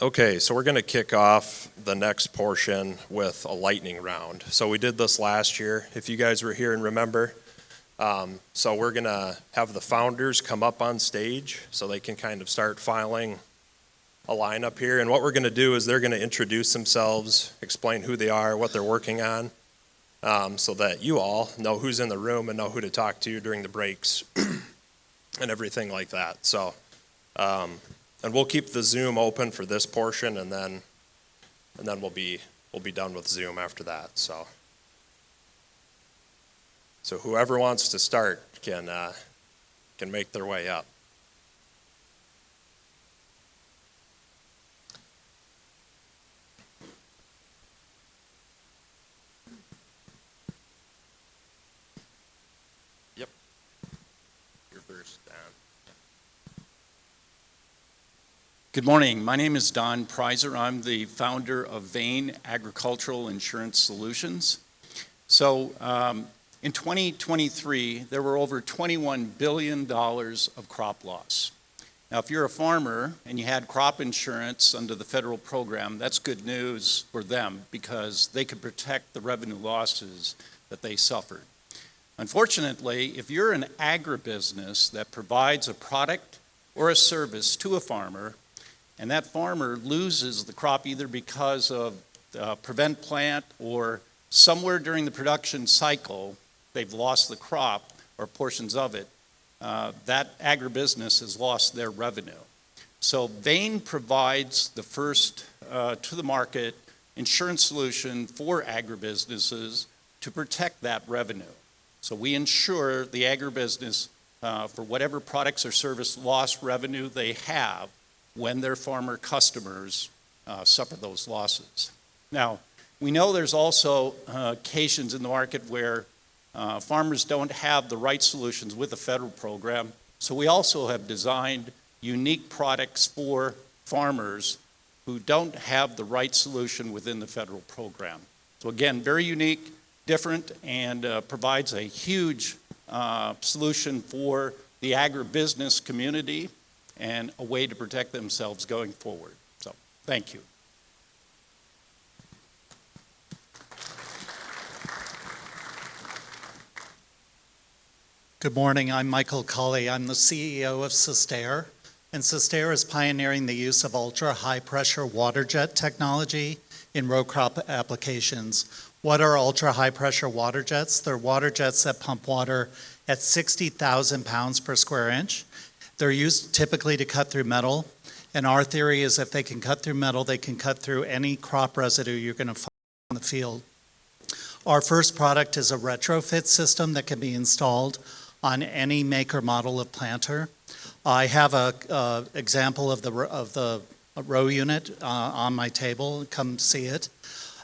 Okay, so we're going to kick off the next portion with a lightning round. So we did this last year, if you guys were here and remember. So we're going to have the founders come up on stage so they can kind of start filing a lineup here. And what we're going to do is they're going to introduce themselves, explain who they are, what they're working on, so that you all know who's in the room and know who to talk to during the breaks and everything like that. So, and we'll keep the Zoom open for this portion, and then we'll be done with Zoom after that. So whoever wants to start can make their way up. Yep. You're first, Dan. Good morning. My name is Don Prizer. I'm the founder of Vane Agricultural Insurance Solutions. So in 2023, there were over $21 billion of crop loss. Now, if you're a farmer and you had crop insurance under the federal program, that's good news for them because they could protect the revenue losses that they suffered. Unfortunately, if you're an agribusiness that provides a product or a service to a farmer, and that farmer loses the crop either because of prevent plant or somewhere during the production cycle, they've lost the crop or portions of it, that agribusiness has lost their revenue. So Vane provides the first to the market insurance solution for agribusinesses to protect that revenue. So we insure the agribusiness for whatever products or service loss revenue they have when their farmer customers suffer those losses. Now, we know there's also occasions in the market where farmers don't have the right solutions with the federal program, so we also have designed unique products for farmers who don't have the right solution within the federal program. So again, very unique, different, and provides a huge solution for the agribusiness community and a way to protect themselves going forward. So, thank you. Good morning, I'm Michael Culley. I'm the CEO of Sustair, and Sustair is pioneering the use of ultra-high pressure water jet technology in row crop applications. What are ultra-high pressure water jets? They're water jets that pump water at 60,000 pounds per square inch. They're used typically to cut through metal, and our theory is if they can cut through metal, they can cut through any crop residue you're going to find on the field. Our first product is a retrofit system that can be installed on any make or model of planter. I have an example of the row unit on my table. Come see it.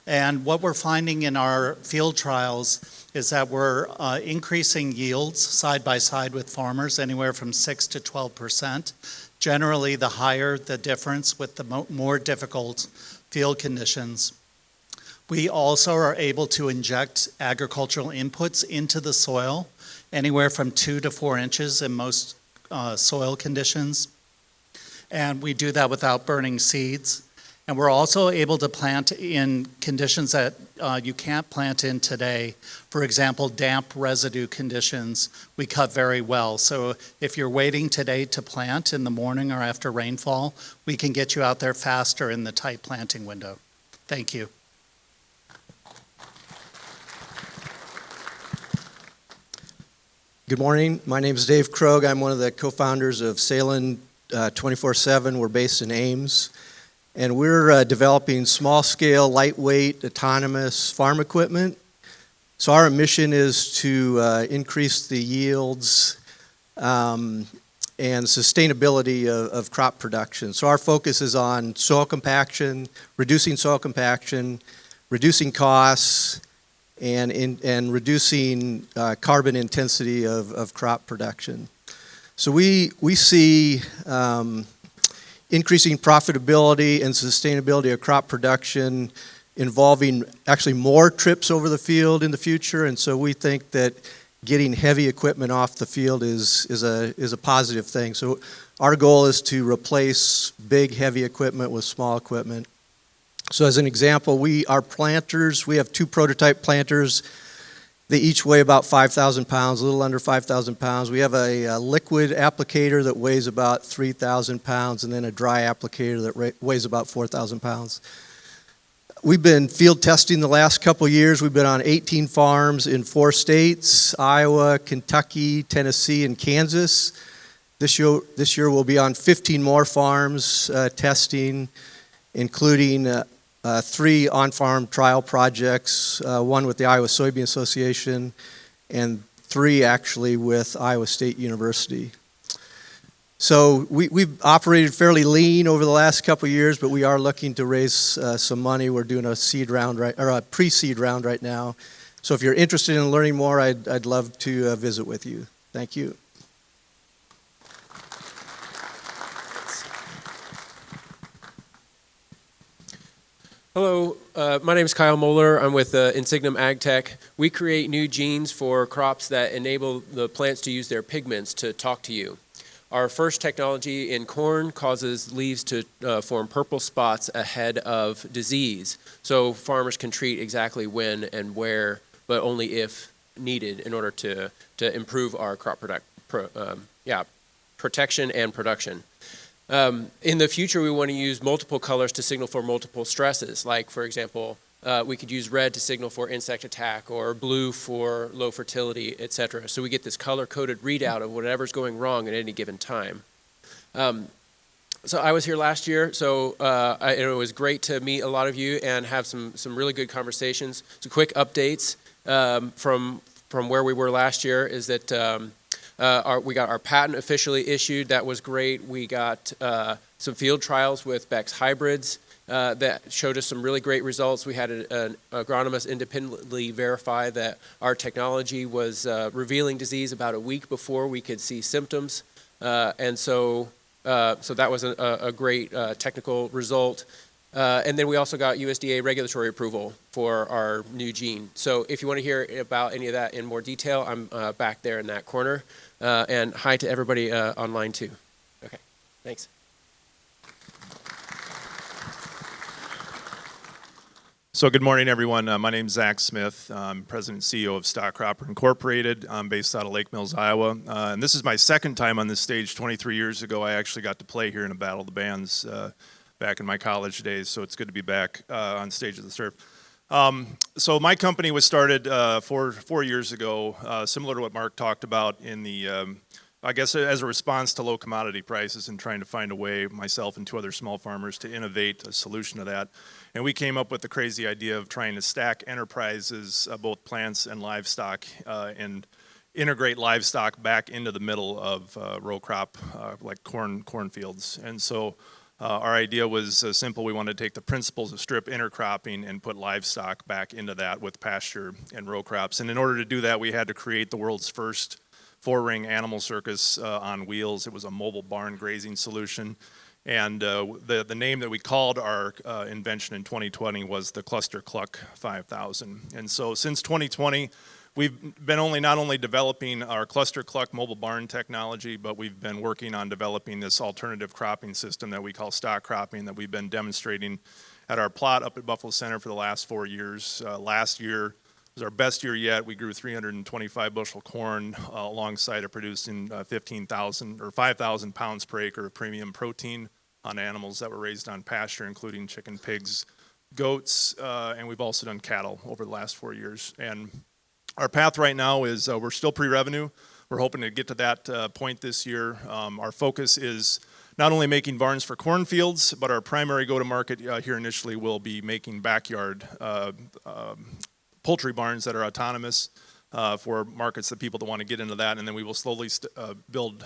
And what we're finding in our field trials is that we're increasing yields side by side with farmers, anywhere from 6 to 12%. Generally, the higher the difference with the more difficult field conditions. We also are able to inject agricultural inputs into the soil, anywhere from 2 to 4 inches in most soil conditions. And we do that without burning seeds. And we're also able to plant in conditions that you can't plant in today. For example, damp residue conditions, we cut very well. So if you're waiting today to plant in the morning or after rainfall, we can get you out there faster in the tight planting window. Thank you. Good morning. My name is Dave Krogh. I'm one of the co-founders of Salin 24/7. We're based in Ames. And we're developing small-scale, lightweight, autonomous farm equipment. So our mission is to increase the yields and sustainability of crop production. So our focus is on soil compaction, reducing costs, and reducing carbon intensity of crop production. So we see increasing profitability and sustainability of crop production involving actually more trips over the field in the future. And so we think that getting heavy equipment off the field is a positive thing. So our goal is to replace big, heavy equipment with small equipment. So as an example, our planters, we have 2 prototype planters. They each weigh about 5,000 pounds, a little under 5,000 pounds. We have a liquid applicator that weighs about 3,000 pounds, and then a dry applicator that weighs about 4,000 pounds. We've been field testing the last couple years. We've been on 18 farms in 4 states, Iowa, Kentucky, Tennessee, and Kansas. This year we'll be on 15 more farms testing, including 3 on-farm trial projects, 1 with the Iowa Soybean Association, and 3 actually with Iowa State University. So we've operated fairly lean over the last couple of years, but we are looking to raise some money. We're doing a seed round a pre-seed round right now. So if you're interested in learning more, I'd love to visit with you. Thank you. Hello, my name is Kyle Moeller. I'm with Insignum AgTech. We create new genes for crops that enable the plants to use their pigments to talk to you. Our first technology in corn causes leaves to form purple spots ahead of disease, so farmers can treat exactly when and where, but only if needed in order to improve our crop protection and production. In the future, we want to use multiple colors to signal for multiple stresses. Like, for example, we could use red to signal for insect attack, or blue for low fertility, etc. So we get this color-coded readout of whatever's going wrong at any given time. So I was here last year, so it was great to meet a lot of you and have some really good conversations. So quick updates from where we were last year is that we got our patent officially issued. That was great. We got some field trials with Beck's hybrids that showed us some really great results. We had an agronomist independently verify that our technology was revealing disease about a week before we could see symptoms. And so that was a great technical result. And then we also got USDA regulatory approval for our new gene. So if you want to hear about any of that in more detail, I'm back there in that corner. And hi to everybody online too. Okay, thanks. So good morning, everyone. My name is Zach Smith. I'm President and CEO of Stock Cropper Incorporated. I'm based out of Lake Mills, Iowa. And this is my second time on this stage. 23 years ago, I actually got to play here in a Battle of the Bands back in my college days, so it's good to be back on stage of the surf. So my company was started 4 years ago, similar to what Mark talked about in the, I guess as a response to low commodity prices and trying to find a way, myself and 2 other small farmers, to innovate a solution to that. And we came up with the crazy idea of trying to stack enterprises, both plants and livestock, and integrate livestock back into the middle of row crop, like cornfields. And so our idea was simple. We wanted to take the principles of strip intercropping and put livestock back into that with pasture and row crops. And in order to do that, we had to create the world's first 4-ring animal circus on wheels. It was a mobile barn grazing solution. And the name that we called our invention in 2020 was the Cluster Cluck 5000. And so since 2020, we've been not only developing our Cluster Cluck mobile barn technology, but we've been working on developing this alternative cropping system that we call stock cropping that we've been demonstrating at our plot up at Buffalo Center for the last 4 years. Last year was our best year yet. We grew 325 bushel corn alongside of producing 15,000 or 5,000 pounds per acre of premium protein on animals that were raised on pasture, including chicken, pigs, goats, and we've also done cattle over the last 4 years. And our path right now is we're still pre-revenue. We're hoping to get to that point this year. Our focus is not only making barns for cornfields, but our primary go-to-market here initially will be making backyard poultry barns that are autonomous for markets that people that want to get into that. And then we will slowly build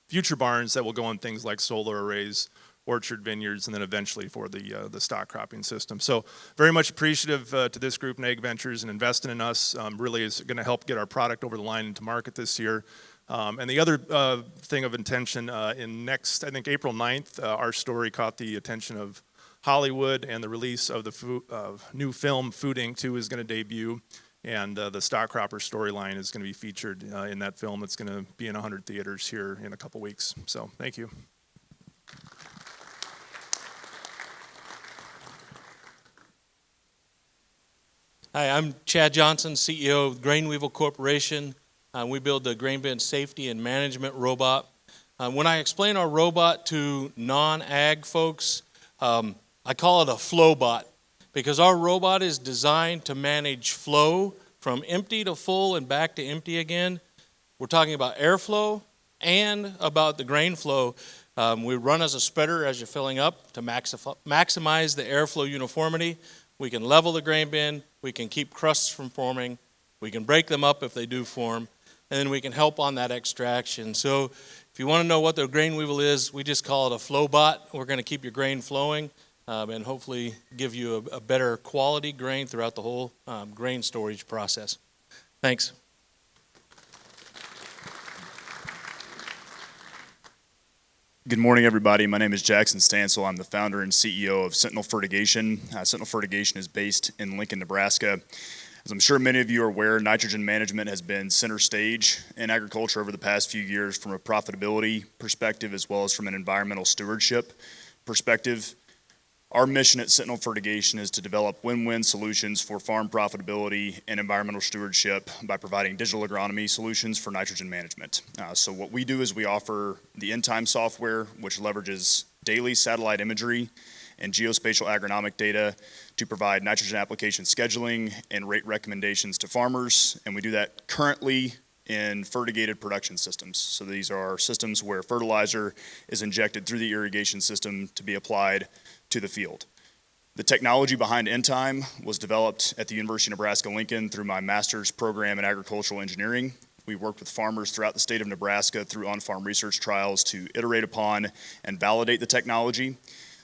future barns that will go on things like solar arrays, orchard vineyards, and then eventually for the stock cropping system. So very much appreciative to this group, Ag Ventures, and investing in us really is going to help get our product over the line into market this year. And the other thing of intention, in next, I think April 9th, our story caught the attention of Hollywood, and the release of the new film, Food Inc. 2, is going to debut. And the Stock Cropper storyline is going to be featured in that film. It's going to be in 100 theaters here in a couple weeks. So thank you. Hi, I'm Chad Johnson, CEO of Grain Weevil Corporation. We build the grain bin safety and management robot. When I explain our robot to non-ag folks, I call it a flow bot because our robot is designed to manage flow from empty to full and back to empty again. We're talking about airflow and about the grain flow. We run as a spreader as you're filling up to maximize the airflow uniformity. We can level the grain bin, we can keep crusts from forming, we can break them up if they do form, and then we can help on that extraction. So if you want to know what the grain weevil is, we just call it a flow bot. We're going to keep your grain flowing and hopefully give you a better quality grain throughout the whole grain storage process. Thanks. Good morning, everybody. My name is Jackson Stansel. I'm the founder and CEO of Sentinel Fertigation. Sentinel Fertigation is based in Lincoln, Nebraska. As I'm sure many of you are aware, nitrogen management has been center stage in agriculture over the past few years from a profitability perspective as well as from an environmental stewardship perspective. Our mission at Sentinel Fertigation is to develop win-win solutions for farm profitability and environmental stewardship by providing digital agronomy solutions for nitrogen management. So what we do is we offer the InTime software, which leverages daily satellite imagery and geospatial agronomic data to provide nitrogen application scheduling and rate recommendations to farmers. And we do that currently in fertigated production systems. So these are systems where fertilizer is injected through the irrigation system to be applied to the field. The technology behind InTime was developed at the University of Nebraska-Lincoln through my master's program in agricultural engineering. We worked with farmers throughout the state of Nebraska through on-farm research trials to iterate upon and validate the technology.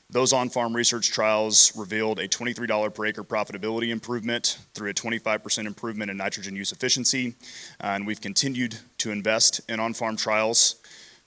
Those on-farm research trials revealed a $23 per acre profitability improvement through a 25% improvement in nitrogen use efficiency, and we've continued to invest in on-farm trials.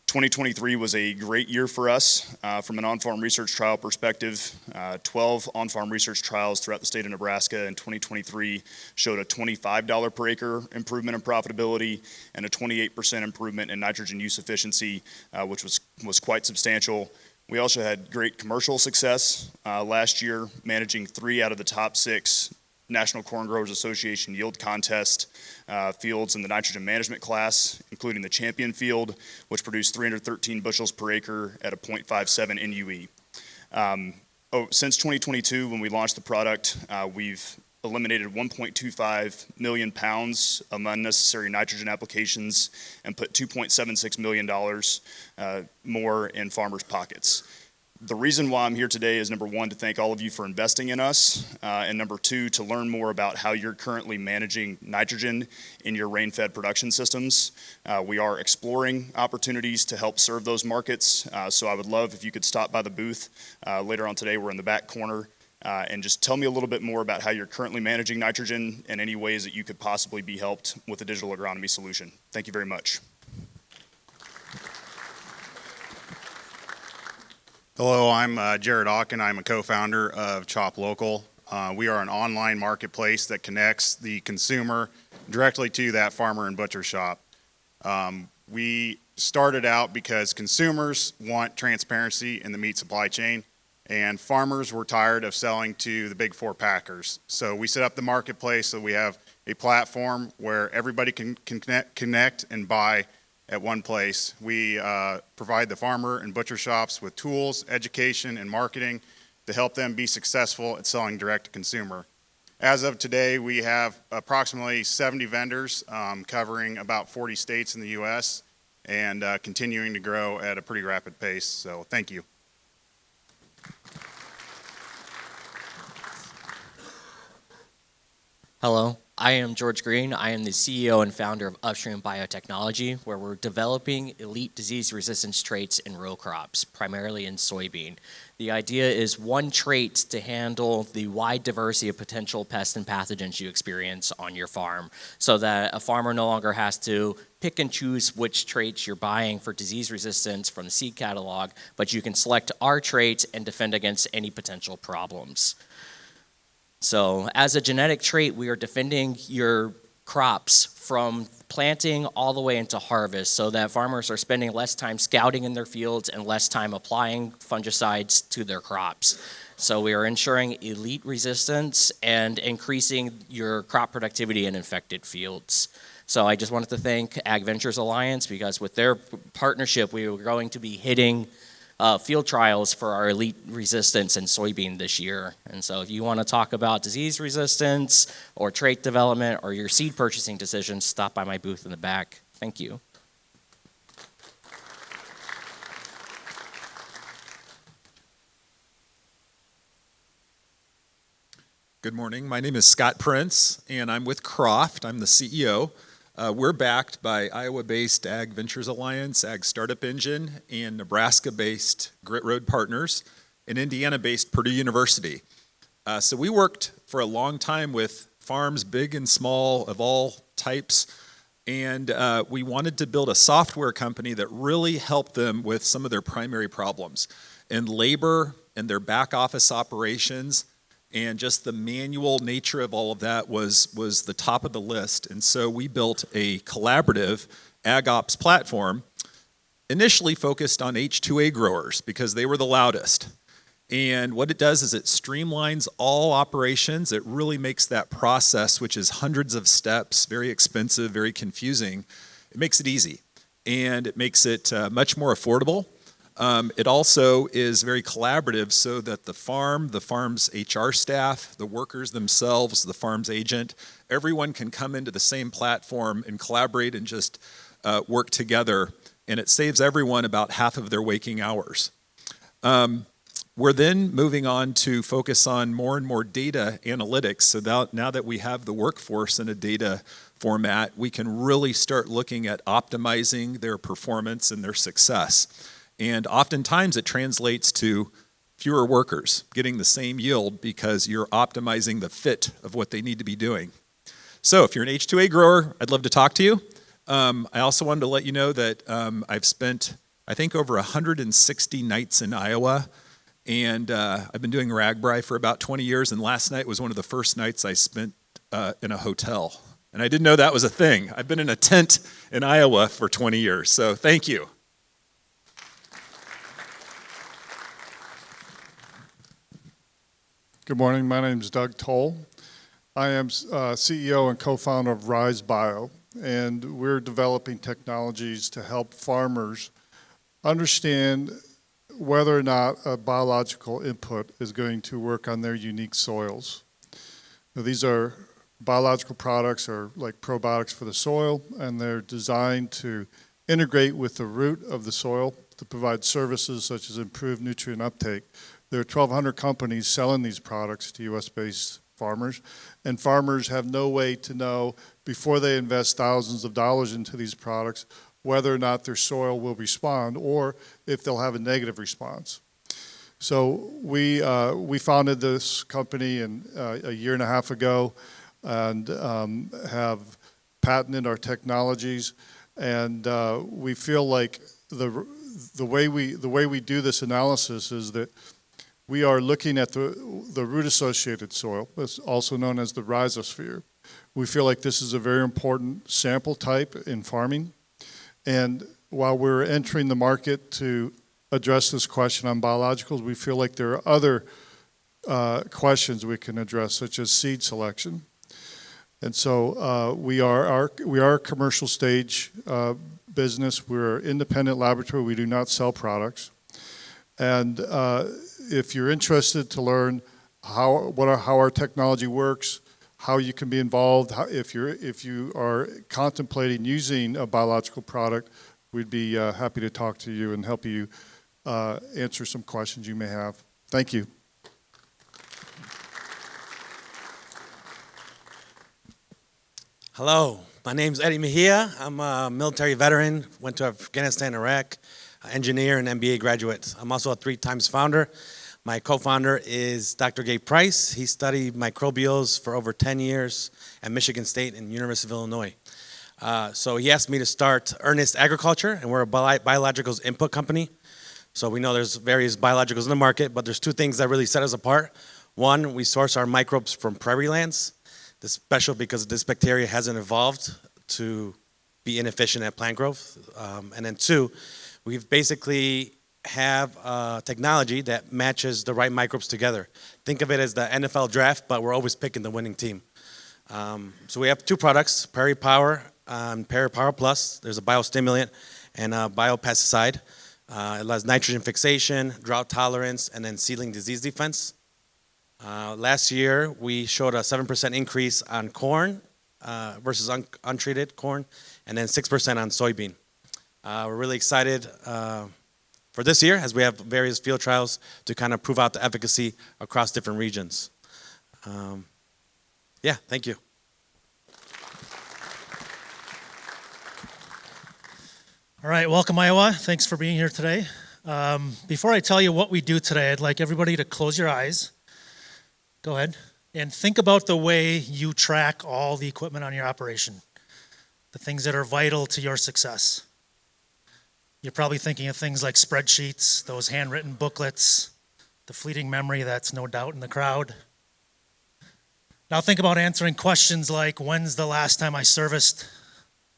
2023 was a great year for us from an on-farm research trial perspective. 12 on-farm research trials throughout the state of Nebraska in 2023 showed a $25 per acre improvement in profitability and a 28% improvement in nitrogen use efficiency, which was quite substantial. We also had great commercial success last year, managing 3 out of the top 6 National Corn Growers Association yield contest fields in the nitrogen management class, including the champion field, which produced 313 bushels per acre at a 0.57 NUE. Since 2022, when we launched the product, we've eliminated 1.25 million pounds of unnecessary nitrogen applications and put $2.76 million more in farmers' pockets. The reason why I'm here today is, number one, to thank all of you for investing in us, and number two, to learn more about how you're currently managing nitrogen in your rain-fed production systems. We are exploring opportunities to help serve those markets, so I would love if you could stop by the booth later on today. We're in the back corner, and just tell me a little bit more about how you're currently managing nitrogen and any ways that you could possibly be helped with a digital agronomy solution. Thank you very much. Hello, I'm Jared Ocken. I'm a co-founder of Chop Local. We are an online marketplace that connects the consumer directly to that farmer and butcher shop. We started out because consumers want transparency in the meat supply chain, and farmers were tired of selling to the big 4 packers. So we set up the marketplace so we have a platform where everybody can connect and buy at one place. We provide the farmer and butcher shops with tools, education, and marketing to help them be successful at selling direct to consumer. As of today, we have approximately 70 vendors covering about 40 states in the U.S. and continuing to grow at a pretty rapid pace. So thank you. Hello, I am George Green. I am the CEO and founder of Upstream Biotechnology, where we're developing elite disease resistance traits in row crops, primarily in soybean. The idea is one trait to handle the wide diversity of potential pests and pathogens you experience on your farm, so that a farmer no longer has to pick and choose which traits you're buying for disease resistance from the seed catalog, but you can select our traits and defend against any potential problems. So as a genetic trait, we are defending your crops from planting all the way into harvest so that farmers are spending less time scouting in their fields and less time applying fungicides to their crops. So we are ensuring elite resistance and increasing your crop productivity in infected fields. So I just wanted to thank Ag Ventures Alliance because with their partnership, we were going to be hitting field trials for our elite resistance in soybean this year. And so if you want to talk about disease resistance or trait development or your seed purchasing decisions, stop by my booth in the back. Thank you. Good morning. My name is Scott Prince, and I'm with Croft. I'm the CEO. We're backed by Iowa-based Ag Ventures Alliance, Ag Startup Engine, and Nebraska-based Grit Road Partners, and Indiana-based Purdue University. So we worked for a long time with farms, big and small, of all types, and we wanted to build a software company that really helped them with some of their primary problems. And labor and their back office operations and just the manual nature of all of that was the top of the list. And so we built a collaborative ag ops platform, initially focused on H2A growers because they were the loudest. And what it does is it streamlines all operations. It really makes that process, which is hundreds of steps, very expensive, very confusing, it makes it easy. And it makes it much more affordable. It also is very collaborative so that the farm's HR staff, the workers themselves, the farm's agent, everyone can come into the same platform and collaborate and just work together. And it saves everyone about half of their waking hours. We're then moving on to focus on more and more data analytics. So now that we have the workforce in a data format, we can really start looking at optimizing their performance and their success. And oftentimes it translates to fewer workers getting the same yield because you're optimizing the fit of what they need to be doing. So if you're an H2A grower, I'd love to talk to you. I also wanted to let you know that I've spent, I think, over 160 nights in Iowa. And I've been doing RAGBRAI for about 20 years. And last night was one of the first nights I spent in a hotel. And I didn't know that was a thing. I've been in a tent in Iowa for 20 years. So thank you. Good morning. My name is Doug Toll. I am CEO and co-founder of Rise Bio, and we're developing technologies to help farmers understand whether or not a biological input is going to work on their unique soils. Now, these are biological products or like probiotics for the soil, and they're designed to integrate with the root of the soil to provide services such as improved nutrient uptake. There are 1,200 companies selling these products to U.S.-based farmers, and farmers have no way to know before they invest thousands of dollars into these products whether or not their soil will respond or if they'll have a negative response. So we founded this company a year and a half ago and have patented our technologies, and we feel like the way we do this analysis is that we are looking at the root-associated soil, that's also known as the rhizosphere. We feel like this is a very important sample type in farming. And while we're entering the market to address this question on biologicals, we feel like there are other questions we can address, such as seed selection. And so we are a commercial stage business. We're an independent laboratory. We do not sell products. And if you're interested to learn how our technology works, how you can be involved, if you are contemplating using a biological product, we'd be happy to talk to you and help you answer some questions you may have. Thank you. Hello, my name's Eddie Mejia. I'm a military veteran, went to Afghanistan, Iraq, engineer and MBA graduate. I'm also a 3 times founder. My co-founder is Dr. Gabe Price. He studied microbials for over 10 years at Michigan State and University of Illinois. So he asked me to start Earnest Agriculture, and we're a biologicals input company. So we know there's various biologicals in the market, but there's 2 things that really set us apart. One, we source our microbes from prairie lands. This is special because this bacteria hasn't evolved to be inefficient at plant growth. And then two, we've basically have technology that matches the right microbes together. Think of it as the NFL draft, but we're always picking the winning team. So we have two products, Prairie Power and Prairie Power Plus. There's a biostimulant and a biopesticide. It allows nitrogen fixation, drought tolerance, and then seedling disease defense. Last year, we showed a 7% increase on corn versus untreated corn, and then 6% on soybean. We're really excited for this year as we have various field trials to kind of prove out the efficacy across different regions. Yeah, thank you. All right, welcome Iowa. Thanks for being here today. Before I tell you what we do today, I'd like everybody to close your eyes. Go ahead. And think about the way you track all the equipment on your operation, the things that are vital to your success. You're probably thinking of things like spreadsheets, those handwritten booklets, the fleeting memory that's no doubt in the crowd. Now think about answering questions like, when's the last time I serviced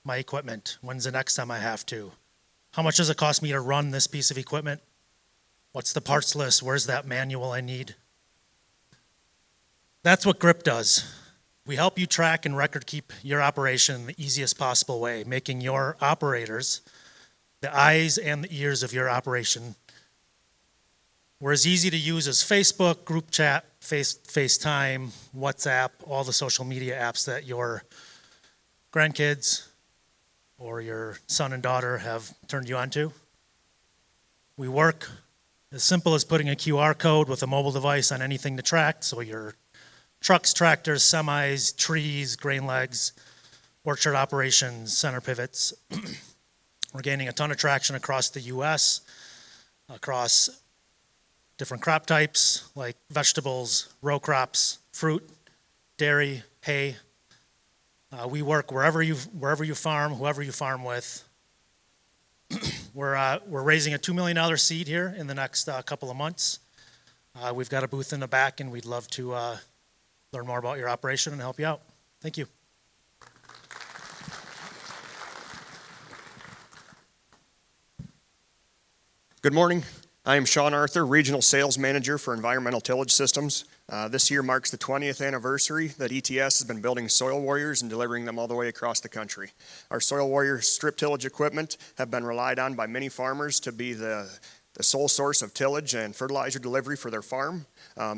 my equipment? When's the next time I have to? How much does it cost me to run this piece of equipment? What's the parts list? Where's that manual I need? That's what GRIP does. We help you track and record keep your operation in the easiest possible way, making your operators the eyes and the ears of your operation. We're as easy to use as Facebook, group chat, FaceTime, WhatsApp, all the social media apps that your grandkids or your son and daughter have turned you on to. We work as simple as putting a QR code with a mobile device on anything to track, so your trucks, tractors, semis, trees, grain legs, orchard operations, center pivots. We're gaining a ton of traction across the U.S., across different crop types like vegetables, row crops, fruit, dairy, hay. We work wherever you farm, whoever you farm with. We're raising a $2 million seed here in the next couple of months. We've got a booth in the back, and we'd love to learn more about your operation and help you out. Thank you. Good morning. I am Sean Arthur, Regional Sales Manager for Environmental Tillage Systems. This year marks the 20th anniversary that ETS has been building Soil Warriors and delivering them all the way across the country. Our Soil Warrior strip tillage equipment have been relied on by many farmers to be the sole source of tillage and fertilizer delivery for their farm.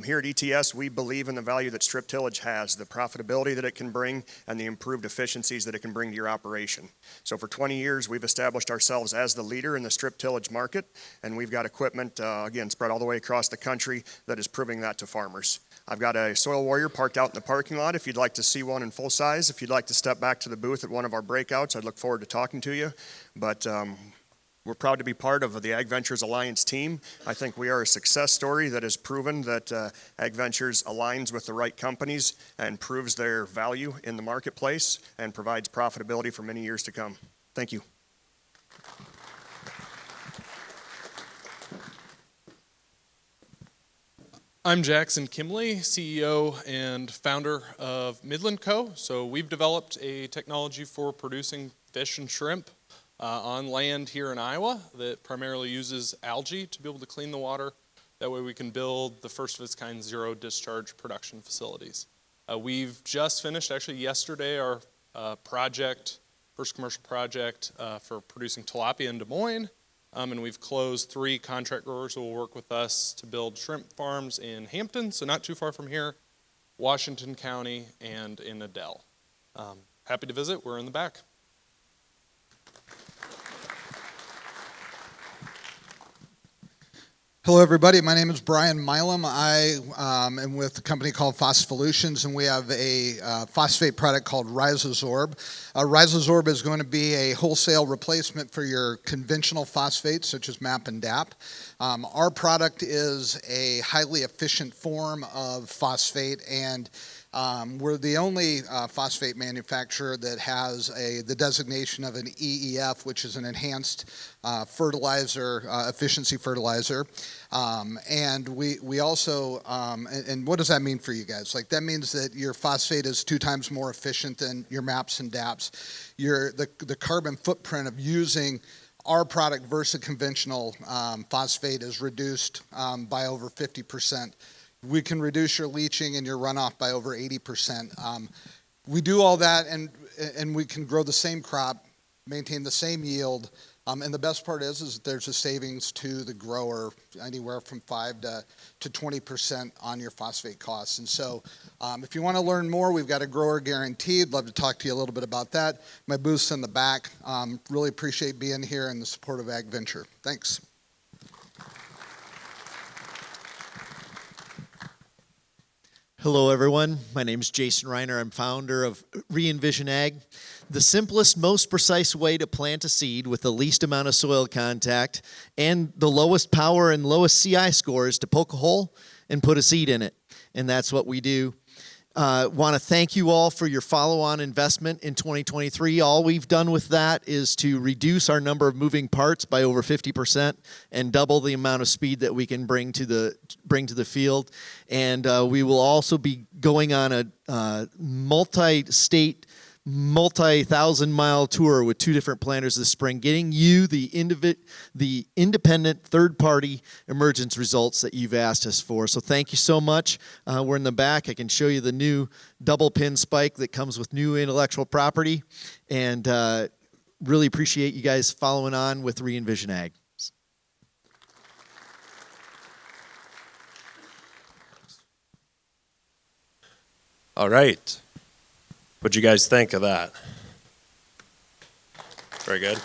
Here at ETS, we believe in the value that strip tillage has, the profitability that it can bring, and the improved efficiencies that it can bring to your operation. So for 20 years, we've established ourselves as the leader in the strip tillage market, and we've got equipment, again, spread all the way across the country that is proving that to farmers. I've got a Soil Warrior parked out in the parking lot if you'd like to see one in full size. If you'd like to step back to the booth at one of our breakouts, I'd look forward to talking to you. But we're proud to be part of the Ag Ventures Alliance team. I think we are a success story that has proven that Ag Ventures aligns with the right companies and proves their value in the marketplace and provides profitability for many years to come. Thank you. I'm Jackson Kimley, CEO and founder of Midland Co. So we've developed a technology for producing fish and shrimp on land here in Iowa that primarily uses algae to be able to clean the water. That way we can build the first of its kind zero discharge production facilities. We've just finished, actually yesterday, our first commercial project for producing tilapia in Des Moines. And we've closed 3 contract growers who will work with us to build shrimp farms in Hampton, so not too far from here, Washington County, and in Adel. Happy to visit, we're in the back. Hello, everybody. My name is Brian Milam. I am with a company called Phosphollutions, and we have a phosphate product called Rhizazorb. Rhizazorb is going to be a wholesale replacement for your conventional phosphates, such as MAP and DAP. Our product is a highly efficient form of phosphate, and We're the only phosphate manufacturer that has the designation of an EEF, which is an enhanced fertilizer, efficiency fertilizer. And we also, and what does that mean for you guys? Like, that means that your phosphate is 2 times more efficient than your MAPs and DAPs. The carbon footprint of using our product versus conventional phosphate is reduced by over 50%. We can reduce your leaching and your runoff by over 80%. We do all that, and we can grow the same crop, maintain the same yield, and the best part is that there's a savings to the grower, anywhere from 5 to 20% on your phosphate costs. And so, if you want to learn more, we've got a grower guarantee. I'd love to talk to you a little bit about that. My booth's in the back. Really appreciate being here and the support of Ag Venture. Thanks. Hello, everyone. My name is Jason Reiner. I'm founder of Re-Envision Ag. The simplest, most precise way to plant a seed with the least amount of soil contact and the lowest power and lowest CI score is to poke a hole and put a seed in it. And that's what we do. Want to thank you all for your follow-on investment in 2023. All we've done with that is to reduce our number of moving parts by over 50% and double the amount of speed that we can bring to the field. And we will also be going on a multi-state, multi-thousand-mile tour with 2 different planters this spring, getting you the independent third-party emergence results that you've asked us for. So thank you so much. We're in the back. I can show you the new double pin spike that comes with new intellectual property, and really appreciate you guys following on with Re-Envision Ag. All right. What'd you guys think of that? Very good.